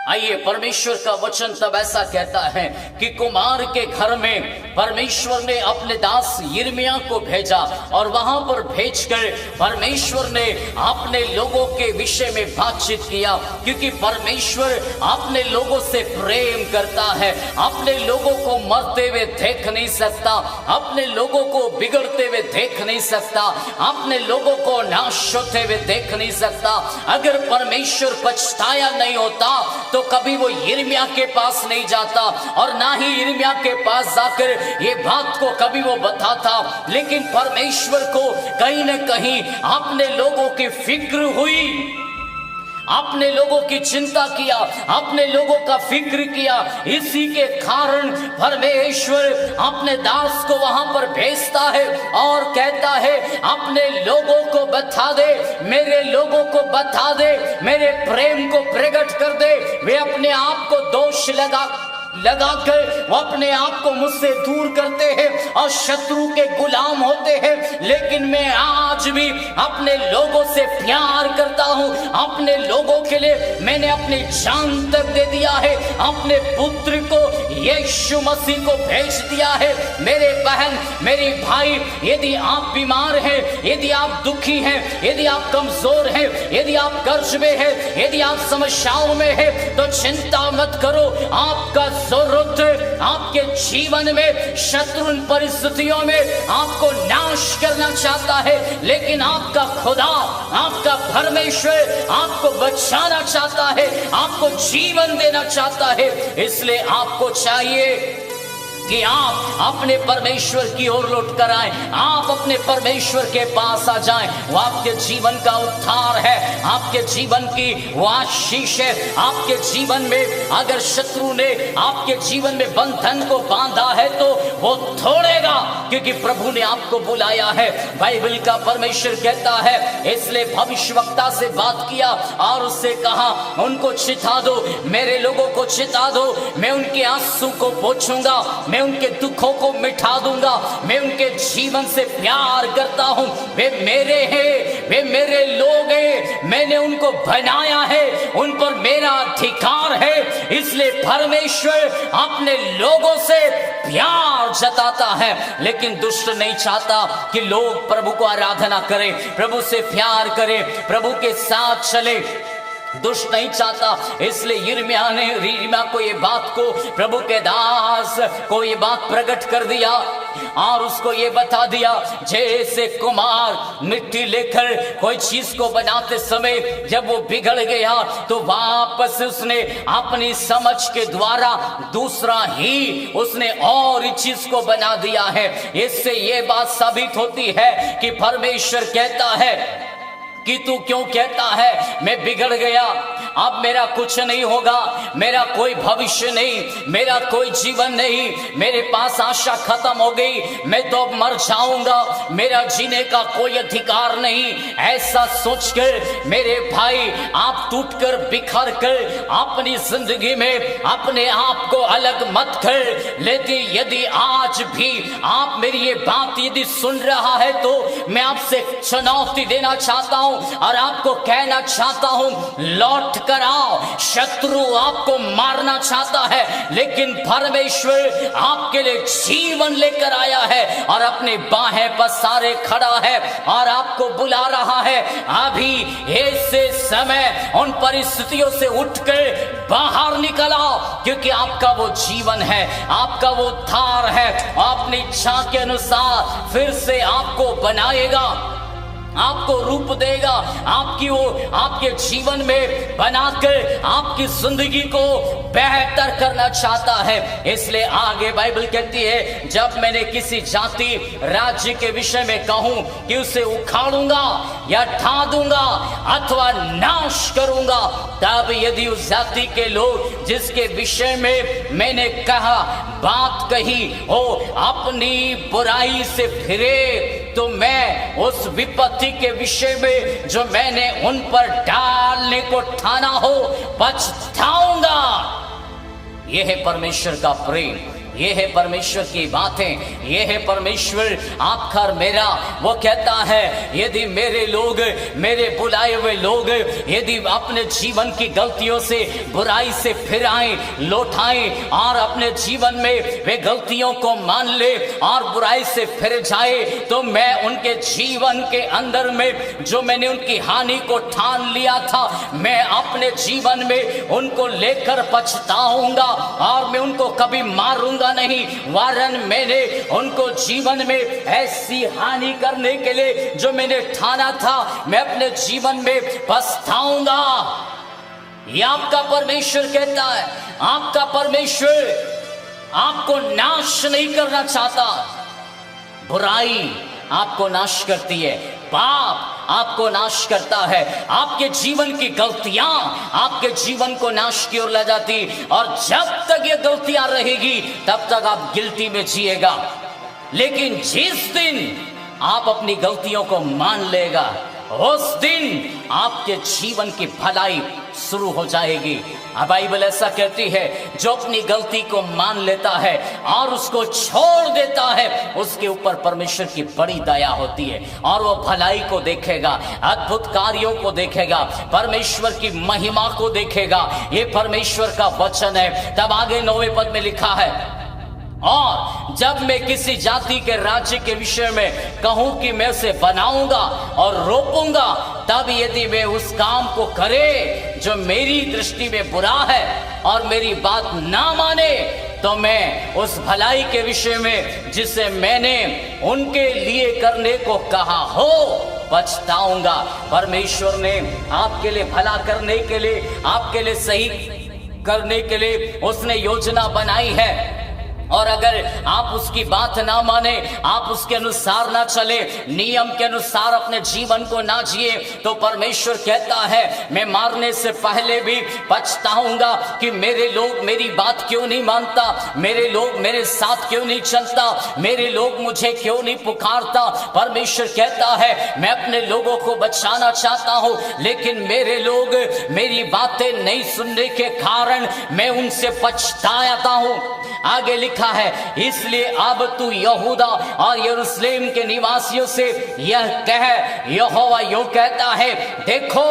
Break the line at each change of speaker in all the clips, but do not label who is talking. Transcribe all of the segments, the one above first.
आइए, परमेश्वर का वचन तब ऐसा कहता है कि कुमार के घर में परमेश्वर ने अपने दास यिर्मयाह को भेजा और वहां पर भेजकर परमेश्वर ने अपने लोगों के विषय में बातचीत किया, क्योंकि परमेश्वर अपने लोगों से प्रेम करता है। अपने लोगों को मरते हुए देख नहीं सकता, अपने लोगों को बिगड़ते हुए देख नहीं सकता, अपने लोगों को नाश होते हुए देख नहीं सकता। अगर परमेश्वर पछताया नहीं होता तो कभी वो यिर्मयाह के पास नहीं जाता और ना ही यिर्मयाह के पास जाकर ये बात को कभी वो बताता। लेकिन परमेश्वर को कहीं न कहीं अपने लोगों की फिक्र हुई, अपने लोगों की चिंता किया, अपने लोगों का फिक्र किया। इसी के कारण परमेश्वर अपने दास को वहां पर भेजता है और कहता है अपने लोगों को बता दे, मेरे लोगों को बता दे, मेरे प्रेम को प्रकट कर दे। वे अपने आप को दोष लगाकर वो अपने आप को मुझसे दूर करते हैं और शत्रु के गुलाम होते हैं, लेकिन मैं आज भी अपने लोगों से प्यार करता हूं। अपने लोगों के लिए मैंने अपनी जान तक दे दिया है, अपने पुत्र को यीशु मसीह को भेज दिया है। मेरे बहन, मेरी भाई, यदि आप बीमार हैं, यदि आप दुखी हैं, यदि आप कमजोर हैं, यदि आप कर्ज में हैं, यदि आप समस्याओं में हैं, तो चिंता मत करो। आपका जरूरत आपके जीवन में शत्रु परिस्थितियों में आपको नाश करना चाहता है, लेकिन आपका खुदा, आपका परमेश्वर आपको बचाना चाहता है, आपको जीवन देना चाहता है। इसलिए आपको चाहिए कि आप अपने परमेश्वर की ओर लौट कर आए, आप अपने परमेश्वर के पास आ जाएं। वो आपके जीवन का उद्धार है, आपके जीवन की वो आशीष है। आपके जीवन में अगर शत्रु ने आपके जीवन में बंधन को बांधा है तो वो तोड़ेगा, क्योंकि प्रभु ने आपको बुलाया है। बाइबल का परमेश्वर कहता है, इसलिए भविष्यवक्ता से बात किया और उससे कहा, उनको चिता दो, मेरे लोगों को चिता दो, मैं उनके आंसू को पोंछूंगा, मैं उनके दुखों को मिटा दूंगा, मैं उनके जीवन से प्यार करता हूं। वे मेरे हैं, वे मेरे लोग हैं, मैंने उनको बनाया है, उन पर मेरा अधिकार है। इसलिए परमेश्वर अपने लोगों से प्यार जताता है, लेकिन दुष्ट नहीं चाहता कि लोग प्रभु को आराधना करें, प्रभु से प्यार करें, प्रभु के साथ चले। दुष्ट नहीं चाहता। इसलिए यिर्मयाह को ये बात को, प्रभु के दास को ये बात प्रकट कर दिया और उसको ये बता दिया, जैसे कुमार मिट्टी लेकर कोई चीज को बनाते समय जब वो बिगड़ गया तो वापस उसने अपनी समझ के द्वारा दूसरा ही उसने और चीज को बना दिया है। इससे ये बात साबित होती है कि परमेश्वर कहता है कि तू क्यों कहता है मैं बिगड़ गया, अब मेरा कुछ नहीं होगा, मेरा कोई भविष्य नहीं, मेरा कोई जीवन नहीं, मेरे पास आशा खत्म हो गई, मैं तो अब मर जाऊंगा, मेरा जीने का कोई अधिकार नहीं। ऐसा सोचकर मेरे भाई आप टूटकर बिखर कर अपनी जिंदगी में अपने आप को अलग मत कर लेते। यदि आज भी आप मेरी ये बात यदि सुन रहा है तो मैं आपसे चुनौती देना चाहता हूं और आपको कहना चाहता हूं, लौट कर आओ। शत्रु आपको मारना चाहता है, लेकिन परमेश्वर आपके लिए जीवन लेकर आया है और अपने बाहें पसारे खड़ा है और आपको बुला रहा है। अभी ऐसे समय उन परिस्थितियों से उठकर बाहर निकल आओ, क्योंकि आपका वो जीवन है, आपका वो उद्धार है। अपनी इच्छा के अनुसार फिर से आपको बनाएगा, आपको रूप देगा, आपकी वो आपके जीवन में बनाकर आपकी जिंदगी को बेहतर करना चाहता है। इसलिए आगे बाइबल कहती है, जब मैंने किसी जाति राज्य के विषय में कहूं कि उसे उखाड़ूंगा या ढा दूंगा अथवा नाश करूंगा, तब यदि उस जाति के लोग जिसके विषय में मैंने कहा बात कही हो अपनी बुराई से फिरे, तो मैं उस विपत्ति के विषय में जो मैंने उन पर डालने को ठाना हो पछताऊंगा। यह है परमेश्वर का प्रेम, ये है परमेश्वर की बातें, ये है परमेश्वर आपका और मेरा। वो कहता है यदि मेरे लोग, मेरे बुलाए हुए लोग यदि अपने जीवन की गलतियों से, बुराई से फिर आए, लौटाएं और अपने जीवन में वे गलतियों को मान ले और बुराई से फिर जाए, तो मैं उनके जीवन के अंदर में जो मैंने उनकी हानि को ठान लिया था, मैं अपने जीवन में उनको लेकर पछताऊंगा और मैं उनको कभी मारूंगा नहीं, वरन मैंने उनको जीवन में ऐसी हानि करने के लिए जो मैंने ठाना था, मैं अपने जीवन में पछताऊंगा। ये आपका परमेश्वर कहता है। आपका परमेश्वर आपको नाश नहीं करना चाहता। बुराई आपको नाश करती है, पाप आपको नाश करता है, आपके जीवन की गलतियां आपके जीवन को नाश की ओर ले जाती, और जब तक ये गलतियां रहेगी तब तक आप गिल्टी में जिएगा। लेकिन जिस दिन आप अपनी गलतियों को मान लेगा, उस दिन आपके जीवन की भलाई शुरू हो जाएगी। बाइबल ऐसा कहती है, जो अपनी गलती को मान लेता है और उसको छोड़ देता है, उसके ऊपर परमेश्वर की बड़ी दया होती है और वो भलाई को देखेगा, अद्भुत कार्यों को देखेगा, परमेश्वर की महिमा को देखेगा। ये परमेश्वर का वचन है। तब आगे 9वें पद में लिखा है, और जब मैं किसी जाति के राज्य के विषय में कहूं कि मैं उसे बनाऊंगा और रोपूंगा, तब यदि वे उस काम को करे जो मेरी दृष्टि में बुरा है और मेरी बात ना माने, तो मैं उस भलाई के विषय में जिसे मैंने उनके लिए करने को कहा हो पछताऊंगा। परमेश्वर ने आपके लिए भला करने के लिए, आपके लिए सही करने के लिए उसने योजना बनाई है, और अगर आप उसकी बात ना माने, आप उसके अनुसार ना चले, नियम के अनुसार अपने जीवन को ना जिए, तो परमेश्वर कहता है मैं मारने से पहले भी पछताऊंगा कि मेरे लोग मेरी बात क्यों नहीं मानता, मेरे लोग मेरे साथ क्यों नहीं चलता, मेरे लोग मुझे क्यों नहीं पुकारता। परमेश्वर कहता है मैं अपने लोगों को बचाना चाहता हूं, लेकिन मेरे लोग मेरी बातें नहीं सुनने के कारण मैं उनसे पछताता हूं। आगे लिखा है, इसलिए अब तू यहूदा और यरूशलेम के निवासियों से यह कह, यहोवा यूं कहता है, देखो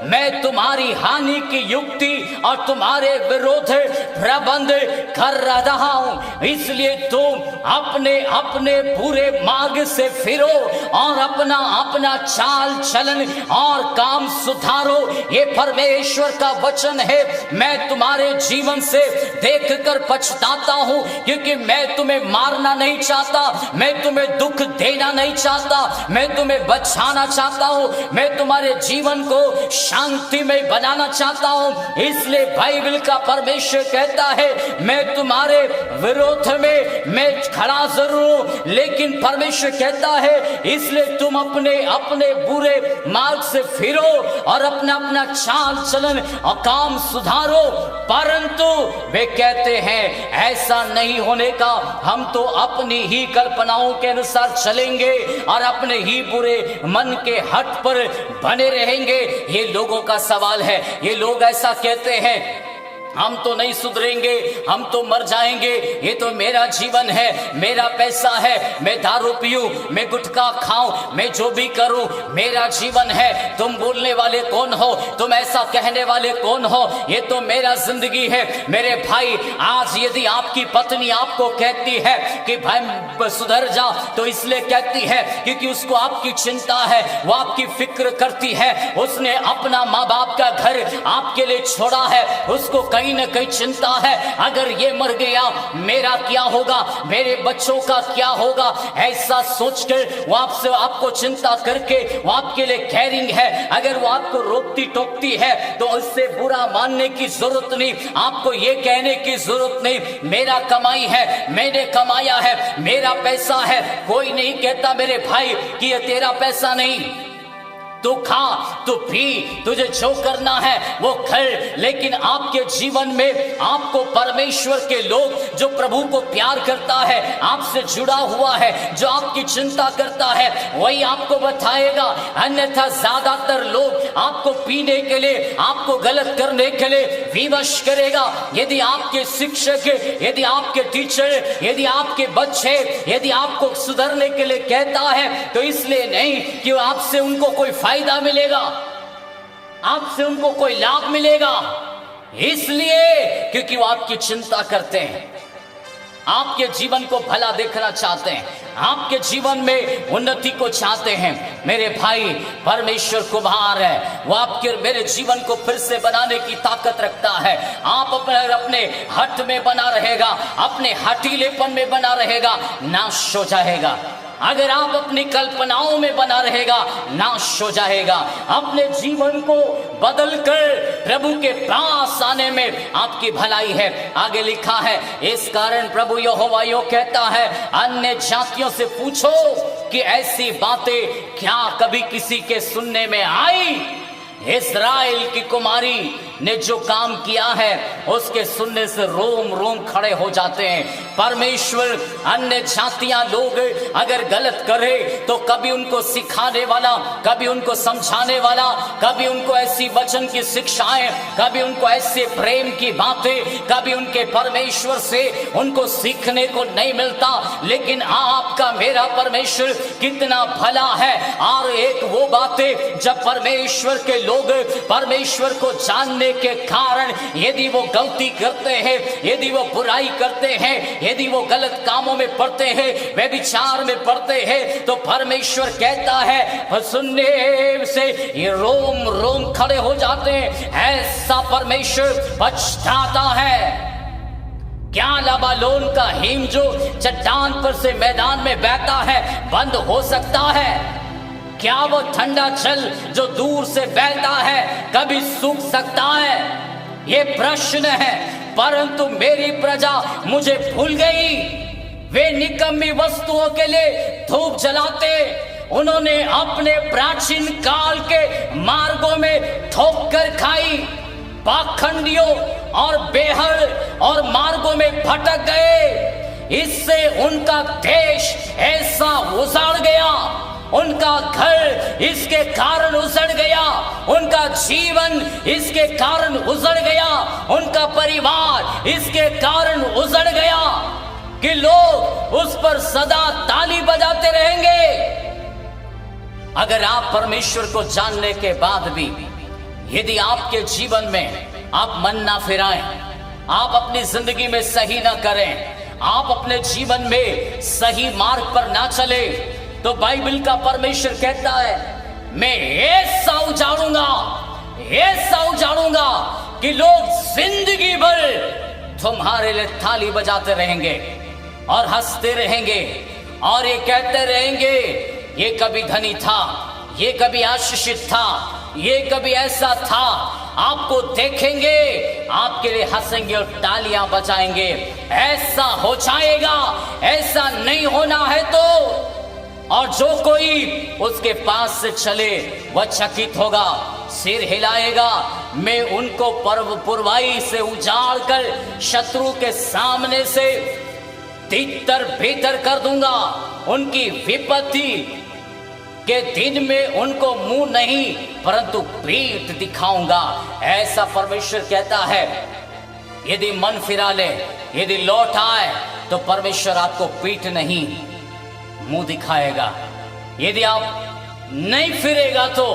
मैं तुम्हारी हानि की युक्ति और तुम्हारे विरोध प्रबंध कर रहा हूं, इसलिए तुम अपने अपने बुरे मार्ग से फिरो और अपना अपना चाल चलन और काम सुधारो। ये परमेश्वर का वचन है। मैं तुम्हारे जीवन से देखकर पछताता हूं, क्योंकि मैं तुम्हें मारना नहीं चाहता, मैं तुम्हें दुख देना नहीं चाहता, मैं तुम्हें बचाना चाहता हूं, मैं तुम्हारे जीवन को शांति में बनाना चाहता हूं। इसलिए बाइबल का परमेश्वर कहता है मैं तुम्हारे विरोध में मैं खड़ा जरूर हूं, लेकिन परमेश्वर कहता है इसलिए तुम अपने अपने बुरे मार्ग से फिरो और अपना अपना चाल चलन और काम सुधारो। परंतु वे कहते हैं ऐसा नहीं होने का, हम तो अपनी ही कल्पनाओं के अनुसार चलेंगे और अपने ही बुरे मन के हट पर बने रहेंगे। ये लोगों का सवाल है। ये लोग ऐसा कहते हैं हम तो नहीं सुधरेंगे, हम तो मर जाएंगे, ये तो मेरा जीवन है, मेरा पैसा है, मैं दारू पीऊं, मैं गुटखा खाऊं, मैं जो भी करूं, मेरा जीवन है। तुम बोलने वाले कौन हो? तुम ऐसा कहने वाले कौन हो? ये तो मेरा जिंदगी है। मेरे भाई, आज यदि आपकी पत्नी आपको कहती है कि भाई सुधर जा, तो इसलिए कहती है क्योंकि उसको आपकी चिंता है, वो आपकी फिक्र करती है। उसने अपना माँ बाप का घर आपके लिए छोड़ा है, उसको कहीं न कहीं चिंता है, अगर ये मर गया मेरा क्या होगा, मेरे बच्चों का क्या होगा। ऐसा सोचकर वो आपसे आपको चिंता करके वो आपके लिए केयरिंग है। अगर वो आपको रोकती टोकती है तो उससे बुरा मानने की जरूरत नहीं, आपको ये कहने की जरूरत नहीं मेरा कमाई है, मैंने कमाया है, मेरा पैसा है। कोई नहीं कहता मेरे भाई कि ये तेरा पैसा नहीं, तू खा, तू पी, तुझे जो करना है वो कर, लेकिन आपके जीवन में आपको परमेश्वर के लोग जो प्रभु को प्यार करता है, आपसे जुड़ा हुआ है, जो आपकी चिंता करता है, वही आपको बताएगा। अन्यथा ज्यादातर लोग आपको पीने के लिए, आपको गलत करने के लिए विवश करेगा। यदि आपके शिक्षक, यदि आपके टीचर, यदि आपके बच्चे, यदि आपको सुधरने के लिए कहता है, तो इसलिए नहीं कि आपसे उनको कोई फायदा मिलेगा, आपसे उनको कोई लाभ मिलेगा, इसलिए क्योंकि वो आपकी चिंता करते हैं, आपके जीवन को भला देखना चाहते हैं, आपके जीवन में उन्नति को चाहते हैं। मेरे भाई, परमेश्वर कुम्हार है, वो आपके मेरे जीवन को फिर से बनाने की ताकत रखता है। आप अपने हट में बना रहेगा, अपने हठीलेपन में बना रहेगा, नाश हो जाएगा। अगर आप अपनी कल्पनाओं में बना रहेगा, नाश हो जाएगा। अपने जीवन को बदलकर प्रभु के पास आने में आपकी भलाई है। आगे लिखा है, इस कारण प्रभु यहोवा यो कहता है, अन्य जातियों से पूछो कि ऐसी बातें क्या कभी किसी के सुनने में आई? इस्राएल की कुमारी ने जो काम किया है उसके सुनने से रोम रोम खड़े हो जाते हैं। परमेश्वर अन्य जातियां लोग अगर गलत करे तो कभी उनको सिखाने वाला, कभी उनको समझाने वाला, कभी उनको ऐसी वचन की शिक्षाएं, कभी उनको ऐसे प्रेम की बातें, कभी उनके परमेश्वर से उनको सीखने को नहीं मिलता। लेकिन आपका मेरा परमेश्वर कितना भला है। और एक वो बातें जब परमेश्वर के लोग परमेश्वर को जानने के कारण यदि वो गलती करते हैं, यदि वो बुराई करते हैं, यदि वो गलत कामों में पड़ते हैं, व्यभिचार में पड़ते हैं, तो परमेश्वर कहता है सुनने से ये रोम रोम खड़े हो जाते हैं। ऐसा परमेश्वर पछताता है। क्या लबालोन का हिम जो चट्टान पर से मैदान में बहता है बंद हो सकता है? क्या वो ठंडा जल जो दूर से बहता है कभी सूख सकता है? ये प्रश्न है। परंतु मेरी प्रजा मुझे भूल गई। वे निकम्मी वस्तुओं के लिए धूप जलाते, उन्होंने अपने प्राचीन काल के मार्गों में ठोकर खाई, पाखंडियों और बेहद और मार्गों में भटक गए। इससे उनका देश ऐसा उजाड़ गया, उनका घर इसके कारण उजड़ गया, उनका जीवन इसके कारण उजड़ गया, उनका परिवार इसके कारण उजड़ गया कि लोग उस पर सदा ताली बजाते रहेंगे। अगर आप परमेश्वर को जानने के बाद भी यदि आपके जीवन में आप मन ना फिराएं, आप अपनी जिंदगी में सही ना करें, आप अपने जीवन में सही मार्ग पर ना चले, तो बाइबल का परमेश्वर कहता है मैं ऐसा उजाड़ूंगा कि लोग जिंदगी भर तुम्हारे लिए थाली बजाते रहेंगे और हंसते रहेंगे और ये कहते रहेंगे ये कभी धनी था, ये कभी आशीषित था, ये कभी ऐसा था। आपको देखेंगे, आपके लिए हंसेंगे और तालियां बजाएंगे। ऐसा हो जाएगा। ऐसा नहीं होना है तो और जो कोई उसके पास से चले वह चकित होगा, सिर हिलाएगा। मैं उनको पुरवाई से उजाड़ कर शत्रु के सामने से तितर भीतर कर दूंगा। उनकी विपत्ति के दिन में उनको मुंह नहीं परंतु पीठ दिखाऊंगा। ऐसा परमेश्वर कहता है। यदि मन फिरा ले, यदि लौट आए, तो परमेश्वर आपको पीठ नहीं मुंह दिखाएगा। यदि आप नहीं फिरेगा तो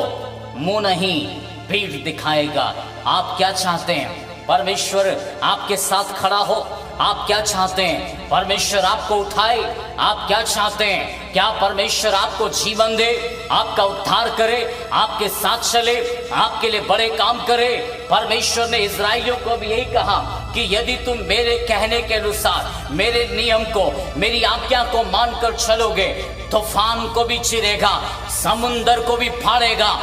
मुंह नहीं पीठ दिखाएगा। आप क्या चाहते हैं? परमेश्वर आपके साथ खड़ा हो। आप क्या चाहते हैं? परमेश्वर आपको उठाए। आप क्या चाहते हैं? क्या परमेश्वर आपको जीवन दे, आपका उद्धार करे, आपके साथ चले, आपके लिए बड़े काम करे? परमेश्वर ने इस्राएलियों को भी यही कहा कि यदि तुम मेरे कहने के अनुसार मेरे नियम को, मेरी आज्ञा को मानकर चलोगे, तूफान को भी चिरेगा, समुंदर को भी फाड़ेगा,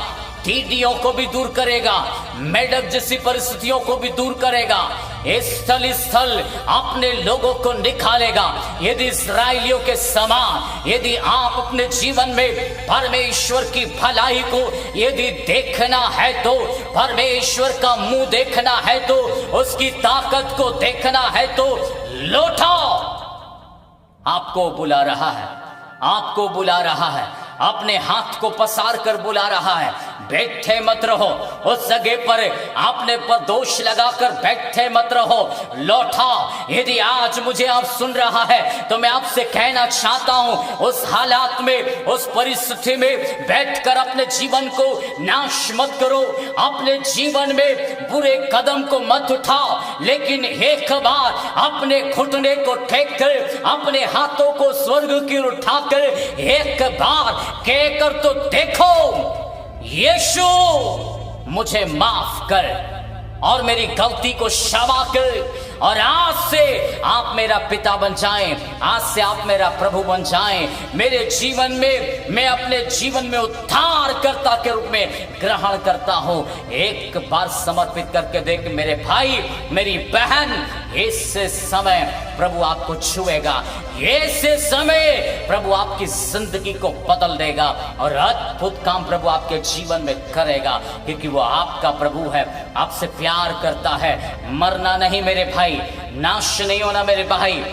टीडियों को भी दूर करेगा, मेढक जैसी परिस्थितियों को भी दूर करेगा। स्थल स्थल अपने लोगों को निकालेगा। यदि इस्राएलियों के समान यदि आप अपने जीवन में परमेश्वर की भलाई को यदि देखना है तो, परमेश्वर का मुंह देखना है तो, उसकी ताकत को देखना है तो लौटाओ। आपको बुला रहा है, आपको बुला रहा है, अपने हाथ को पसार कर बुला रहा है। बैठे मत रहो उस जगह पर, आपने पर दोष लगाकर बैठे मत रहो, लौटा। यदि आज मुझे आप सुन रहा है तो मैं आपसे कहना चाहता हूं, उस हालात में, उस परिस्थिति में बैठकर अपने जीवन को नाश मत करो, अपने जीवन में बुरे कदम को मत उठाओ, लेकिन एक बार अपने घुटने को टेक कर, अपने हाथों को स्वर्ग की ओर उठाकर एक बार कहकर तो देखो, यीशु मुझे माफ कर और मेरी गलती को क्षमा कर, और आज से आप मेरा पिता बन जाएं, आज से आप मेरा प्रभु बन जाएं। मेरे जीवन में मैं अपने जीवन में उद्धारकर्ता के रूप में ग्रहण करता हूं। एक बार समर्पित करके देख मेरे भाई, मेरी बहन, इस समय प्रभु आपको छुएगा, ऐसे समय प्रभु आपकी जिंदगी को बदल देगा और अद्भुत काम प्रभु आपके जीवन में करेगा, क्योंकि वो आपका प्रभु है, आपसे प्यार करता है। मरना नहीं मेरे भाई, नाश नहीं होना मेरे भाई,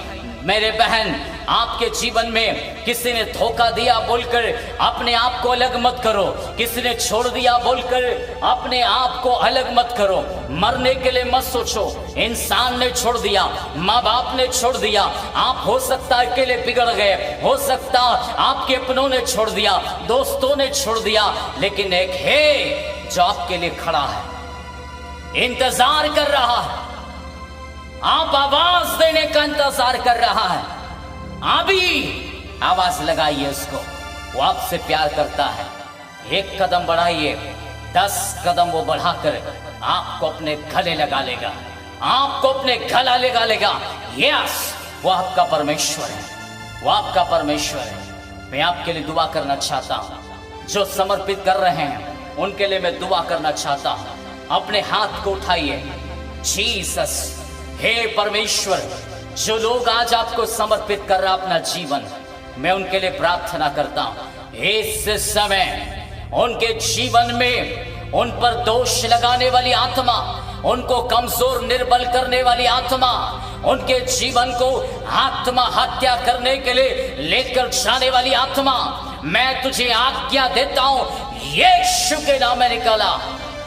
मेरे बहन। आपके जीवन में किसी ने धोखा दिया बोलकर अपने आप को अलग मत करो, किसी ने छोड़ दिया बोलकर अपने आप को अलग मत करो। मरने के लिए मत सोचो, इंसान ने छोड़ दिया, माँ बाप ने छोड़ दिया, आप हो सकता है अकेले बिगड़ गए, हो सकता आपके अपनों ने छोड़ दिया, दोस्तों ने छोड़ दिया, लेकिन एक है जो आपके लिए खड़ा है, इंतजार कर रहा है, आप आवाज देने का इंतजार कर रहा है। अभी आवाज लगाइए उसको, वो आपसे प्यार करता है। एक कदम बढ़ाइए, 10 कदम वो बढ़ाकर आपको अपने गले लगा लेगा, आपको अपने गला लगा लेगा। यस, वो आपका परमेश्वर है, वो आपका परमेश्वर है। मैं आपके लिए दुआ करना चाहता हूं, जो समर्पित कर रहे हैं उनके लिए मैं दुआ करना चाहता हूं। अपने हाथ को उठाइए। जीसस, हे परमेश्वर, जो लोग आज आपको समर्पित कर रहा अपना जीवन, मैं उनके लिए प्रार्थना करता हूं, इस समय उनके जीवन में उन पर दोष लगाने वाली आत्मा, उनको कमजोर निर्बल करने वाली आत्मा, उनके जीवन को आत्महत्या करने के लिए लेकर जाने वाली आत्मा, मैं तुझे आज्ञा देता हूं, यीशु के नाम में निकला।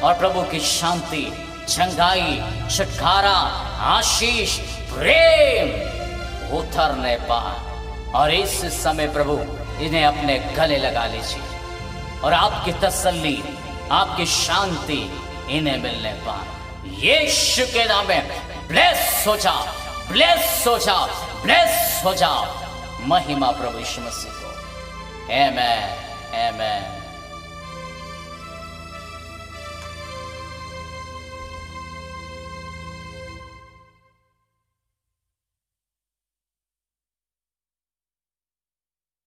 और प्रभु की शांति, चंगाई, छुटकारा, आशीष, प्रेम उतरने पाए। और इस समय प्रभु इन्हें अपने गले लगा लीजिए और आपकी तसल्ली, आपकी शांति इन्हें मिलने पाए। यीशु के नाम में ब्लेस हो जा, ब्लेस हो जा, ब्लेस हो जा। महिमा प्रभु यीशु मसीह को। आमेन, आमेन।